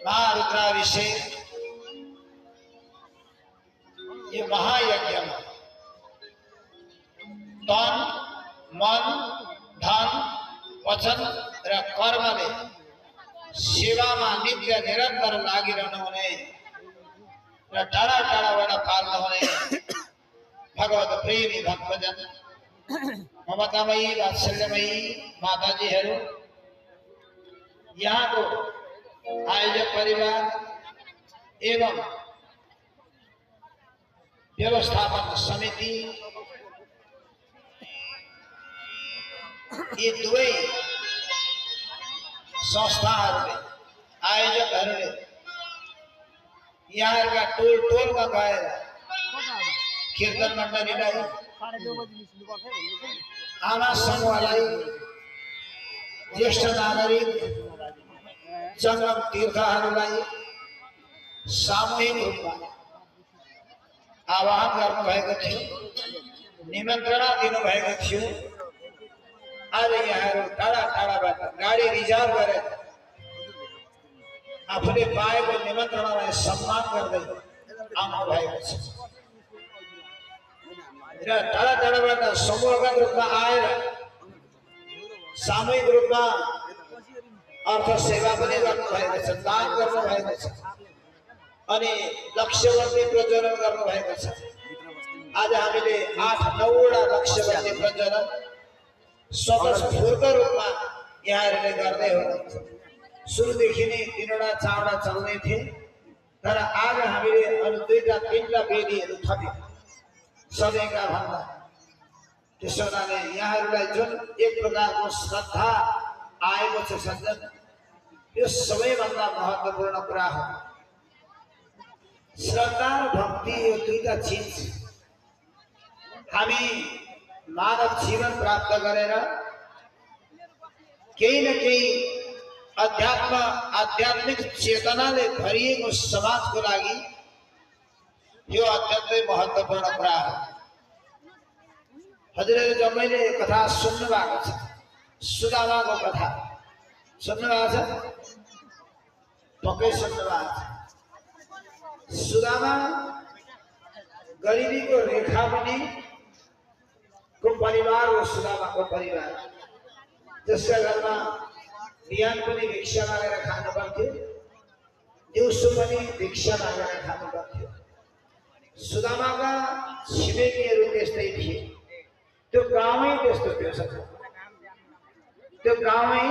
महारुद्राभिषेक ये महायज्ञ तन मन धन वचन र कर्मले सेवामा नित्य निरन्तर लागिरहनु हुने र टाढा टाढाबाट पाल्नु हुने भगवत प्रेमी भक्तजन ममतामयी वात्सल्यमयी माताजीहरू यहाँ को आयोजक परिवार एवं व्यवस्थापन समिति ये दुवै संस्थाहरूले आयोजकहरूले यहाँहरूका टोल टोलमा गएर कीर्तन मण्डलीलाई आमा समूहलाई ज्येष्ठ नागरिक जंगम तीर्थहरूलाई सामूहिक रूपमा आह्वान गर्नुभएको थियो निमन्त्रणा दिनुभएको थियो। आज यहाँहरू टाढा टाढाबाट गाडी रिजर्भ गरेर आफूले पाएको निमन्त्रणालाई सम्मान गर्दै आउनु भएको छ र टाढा टाढाबाट समूहगत रूपमा आएर सामूहिक रूपमा अर्थ सेवा पनि गर्नुभएको छ, दान गर्नुभएको छ अनि लक्ष्यवन्ती प्रज्वलन गर्नुभएको छ। आज हामीले 8-9 वटा लक्ष्यवन्ती प्रज्वलन स्वतस्फूर्त रूपमा यहाँहरूले गर्दै हुनुहुन्छ। सुरुदेखि नै 3वटा 4वटा चल्दै थिए तर आज हामीले अरु 2-3टा वेदीहरू थप्यौं सधैँका भन्दा। त्यसो हुनाले यहाँहरूलाई जुन एक प्रकारको श्रद्धा आएको छ सज्जन, यो सबैभन्दा महत्त्वपूर्ण कुरा हो। श्रद्धा र भक्ति यो दुईटा चिज हामी मानव जीवन प्राप्त गरेर केही न केही आध्यात्मिक चेतनाले भरिएको समाजको लागि यो अत्यन्तै महत्त्वपूर्ण कुरा हो। हजुरहरूले जम्मैले कथा सुन्नु भएको छ, सुदामाको कथा सुन्नु भएको छ, पक्कै सुन्नु भएको छ। सुदामा गरिबीको रेखा पनि को परिवार हो। सुदामाको परिवार जसका घरमा बिहान पनि भिक्षा मागेर खानु पर्थ्यो, दिउँसो पनि भिक्षा मागेर खानु पर्थ्यो। सुदामाका छिमेकीहरू त्यस्तै थिए। त्यो गाउँै त्यस्तो थियो। त्यो गाउँै